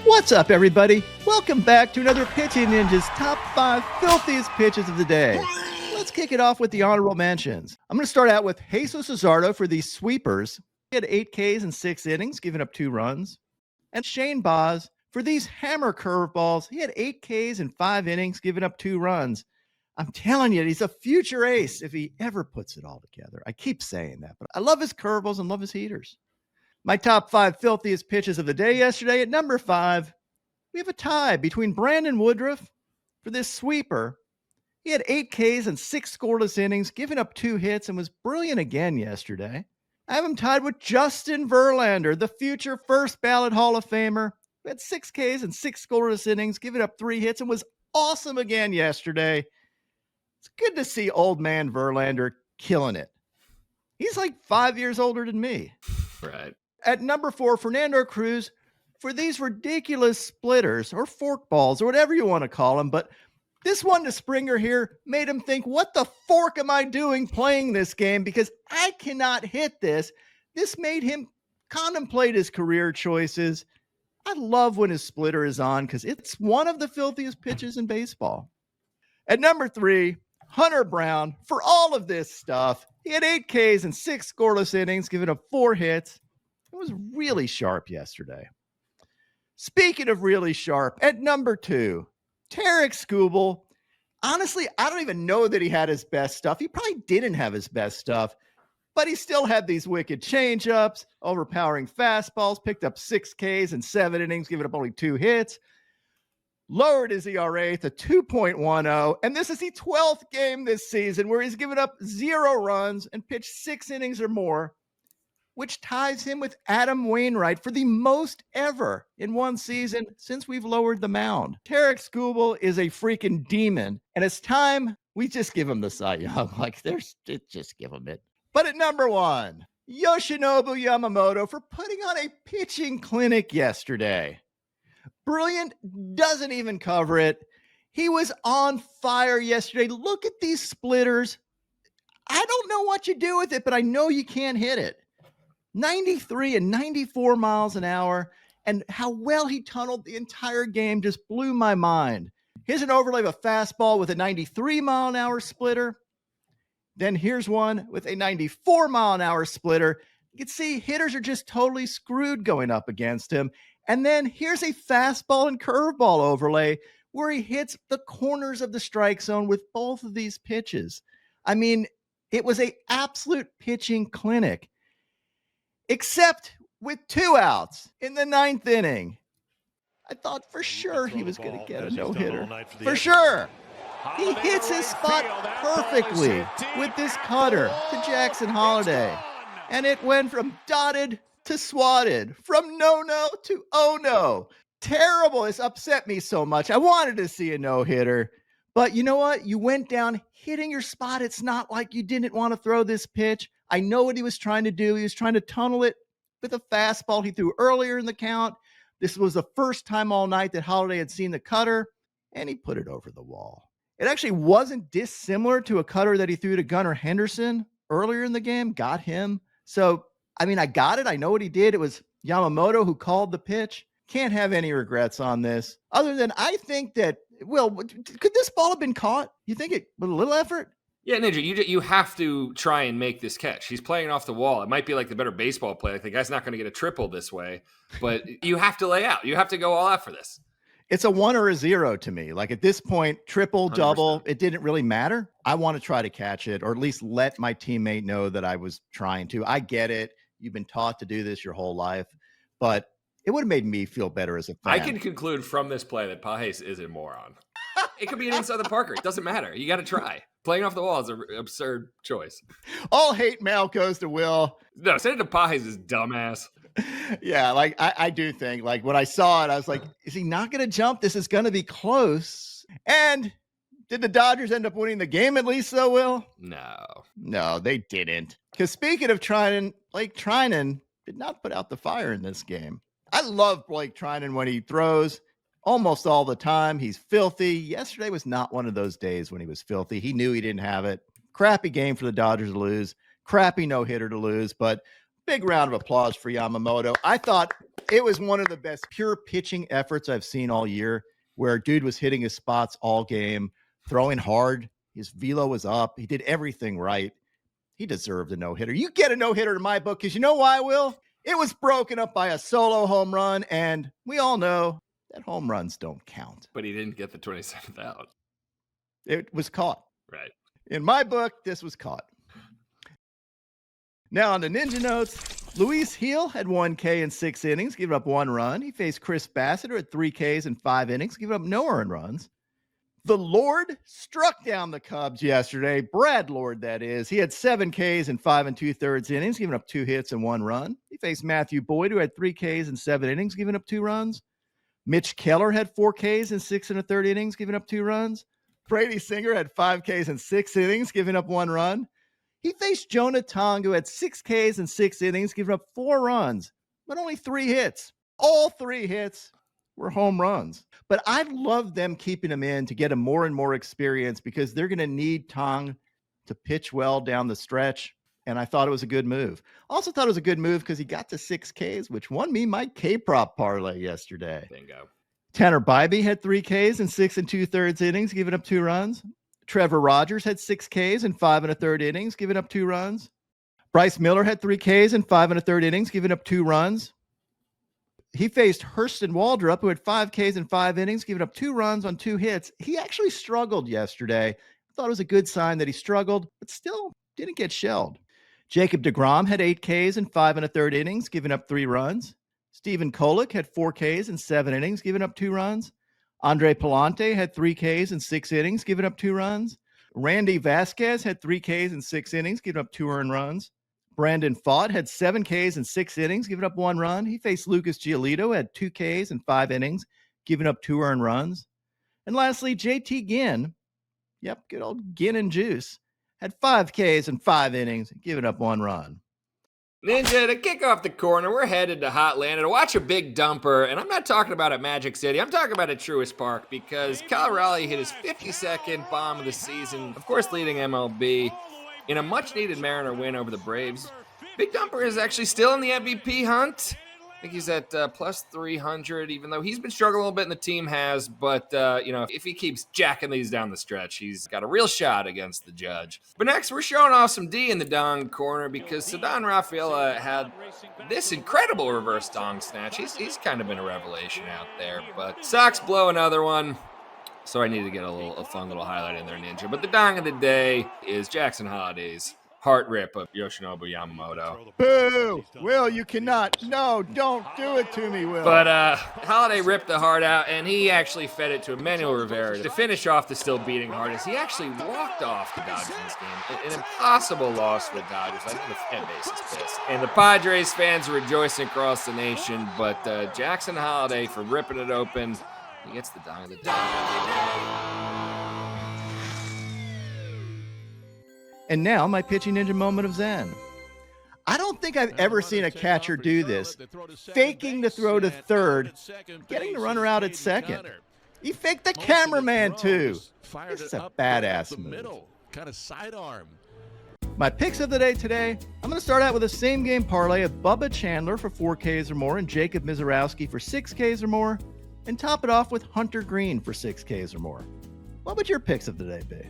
What's up, everybody? Welcome back to another Pitching Ninjas Top 5 Filthiest Pitches of the Day. Let's kick it off with the honorable mentions. I'm going to start out with Jesus Luzardo for the sweepers. He had 8 Ks in 6 innings, giving up 2 runs. And Shane Baz for these hammer curveballs. He had 8 Ks in 5 innings, giving up 2 runs. I'm telling you, he's a future ace if he ever puts it all together. I keep saying that, but I love his curveballs and love his heaters. My top 5 filthiest pitches of the day yesterday. At number 5, we have a tie between Brandon Woodruff for this sweeper. He had 8 Ks and 6 scoreless innings, giving up 2 hits, and was brilliant again yesterday. I have him tied with Justin Verlander, the future first ballot Hall of Famer, who had 6 Ks and 6 scoreless innings, giving up 3 hits, and was awesome again yesterday. It's good to see old man Verlander killing it. He's like 5 years older than me. Right. At number 4, Fernando Cruz for these ridiculous splitters or fork balls or whatever you want to call them. But this one to Springer here made him think, what the fork am I doing playing this game? Because I cannot hit this. This made him contemplate his career choices. I love when his splitter is on because it's one of the filthiest pitches in baseball. At number 3, Hunter Brown for all of this stuff. He had 8 Ks and 6 scoreless innings, giving up 4 hits. It was really sharp yesterday. Speaking of really sharp, at number 2, Tarik Skubal. Honestly, I don't even know that he had his best stuff. He probably didn't have his best stuff, but he still had these wicked changeups, overpowering fastballs, picked up 6 Ks and 7 innings, giving up only 2 hits. Lowered his ERA to 2.10, and this is the 12th game this season where he's given up 0 runs and pitched 6 innings or more, which ties him with Adam Wainwright for the most ever in one season since we've lowered the mound. Tarik Skubal is a freaking demon, and it's time we just give him the Cy Young. Just give him it. But at number 1, Yoshinobu Yamamoto for putting on a pitching clinic yesterday. Brilliant, doesn't even cover it. He was on fire yesterday. Look at these splitters. I don't know what you do with it, but I know you can't hit it. 93 and 94 miles an hour, and how well he tunneled the entire game just blew my mind. Here's an overlay of a fastball with a 93 mile an hour splitter. Then here's one with a 94 mile an hour splitter. You can see hitters are just totally screwed going up against him. And then here's a fastball and curveball overlay where he hits the corners of the strike zone with both of these pitches. I mean, it was an absolute pitching clinic. Except with 2 outs in the 9th inning. I thought for sure he was going to get a no-hitter. For sure. He hits his spot perfectly with this cutter to Jackson Holliday. And it went from dotted to swatted, from no-no to oh-no. Terrible. This upset me so much. I wanted to see a no-hitter. But you know what? You went down hitting your spot. It's not like you didn't want to throw this pitch. I know what he was trying to do. He was trying to tunnel it with a fastball he threw earlier in the count. This was the first time all night that Holliday had seen the cutter, and he put it over the wall. It actually wasn't dissimilar to a cutter that he threw to Gunnar Henderson earlier in the game, got him. So, I mean, I got it. I know what he did. It was Yamamoto who called the pitch. Can't have any regrets on this. Other than I think that, well, could this ball have been caught? You think it with a little effort? Yeah, Ninja, you have to try and make this catch. He's playing off the wall. It might be like the better baseball play. Like the guy's not going to get a triple this way, but you have to lay out. You have to go all out for this. It's a 1 or a 0 to me. Like at this point, triple, 100%. double, it didn't really matter. I want to try to catch it or at least let my teammate know that I was trying to. I get it. You've been taught to do this your whole life, but it would have made me feel better as a fan. I can conclude from this play that Pages is a moron. It could be an inside the Parker. It doesn't matter. You got to try. Playing off the wall is an absurd choice. All hate mail goes to Will. No, send it to Pages is dumbass. Yeah, like I do think, like when I saw it, I was like, is he not going to jump? This is going to be close. And did the Dodgers end up winning the game at least, though, Will? No, they didn't. Because speaking of Trinan, Blake Trinan did not put out the fire in this game. I love Blake Trinan when he throws. Almost all the time. He's filthy. Yesterday was not one of those days when he was filthy. He knew he didn't have it. Crappy game for the Dodgers to lose. Crappy no-hitter to lose. But Big round of applause for Yamamoto. I thought it was one of the best pure pitching efforts I've seen all year, where dude was hitting his spots all game, throwing hard. His velo was up. He did everything right. He deserved a no-hitter. You get a no-hitter in my book because you know why, Will? It was broken up by a solo home run, and we all know that home runs don't count. But he didn't get the 27th out. It was caught. Right. In my book, this was caught. Now on the Ninja Notes, Luis Heel had 1 K in 6 innings, giving up 1 run. He faced Chris Bassett at 3 Ks in 5 innings, giving up no earned runs. The Lord struck down the Cubs yesterday. Brad Lord, that is. He had 7 Ks in 5 2/3 innings, giving up 2 hits and 1 run. He faced Matthew Boyd, who had 3 Ks in 7 innings, giving up 2 runs. Mitch Keller had 4 Ks in 6 1/3 innings, giving up 2 runs. Brady Singer had 5 Ks in 6 innings, giving up 1 run. He faced Jonah Tong, who had 6 Ks in 6 innings, giving up 4 runs, but only 3 hits. All 3 hits were home runs. But I love them keeping him in to get him more and more experience because they're going to need Tong to pitch well down the stretch. And I thought it was a good move. Also thought it was a good move because he got to 6 Ks, which won me my K-prop parlay yesterday. Bingo. Tanner Bybee had 3 Ks in 6 2/3 innings, giving up 2 runs. Trevor Rogers had 6 Ks in 5 1/3 innings, giving up 2 runs. Bryce Miller had 3 Ks in 5 1/3 innings, giving up 2 runs. He faced Hurston Waldrop, who had 5 Ks in 5 innings, giving up 2 runs on 2 hits. He actually struggled yesterday. I thought it was a good sign that he struggled, but still didn't get shelled. Jacob deGrom had 8 Ks in 5 1/3 innings, giving up 3 runs. Stephen Kolek had 4 Ks in 7 innings, giving up 2 runs. Andre Palante had 3 Ks in 6 innings, giving up 2 runs. Randy Vasquez had 3 Ks in 6 innings, giving up 2 earned runs. Brandon Pfaadt had 7 Ks in 6 innings, giving up 1 run. He faced Lucas Giolito, had 2 Ks in 5 innings, giving up 2 earned runs. And lastly, JT Ginn, good old Ginn and Juice, had 5 Ks in 5 innings, giving up 1 run. Ninja, to kick off the corner, we're headed to Hotlanta to watch a big dumper, and I'm not talking about at Magic City. I'm talking about at Truist Park because Cal Raleigh hit his 52nd bomb of the season, of course leading MLB, in a much-needed Mariner win over the Braves. Big dumper is actually still in the MVP hunt. I think he's at plus 300, even though he's been struggling a little bit and the team has. But, if he keeps jacking these down the stretch, he's got a real shot against the Judge. But next, we're showing off some D in the dong corner because Ceddanne Rafaela had this incredible reverse dong snatch. He's kind of been a revelation out there. But Sox blow another one. So I need to get a fun little highlight in there, Ninja. But the dong of the day is Jackson Holliday's heart rip of Yoshinobu Yamamoto. Boo! Will, you cannot. No, don't do it to me, Will. But Holliday ripped the heart out, and he actually fed it to Emmanuel Rivera to finish off the still beating heart as he actually walked off the Dodgers in this game. An impossible loss for the Dodgers. I think the fan base is pissed. And the Padres fans are rejoicing across the nation, but Jackson Holliday for ripping it open. He gets the dong of the day. And now my pitching ninja moment of Zen. I don't think I've ever seen a catcher do this, faking to throw to third, getting the runner out at second. He faked the cameraman too. This is a badass move. Kind of sidearm. My picks of the day today, I'm going to start out with a same game parlay of Bubba Chandler for 4 Ks or more and Jacob Mizorowski for 6 Ks or more, and top it off with Hunter Green for 6 Ks or more. What would your picks of the day be?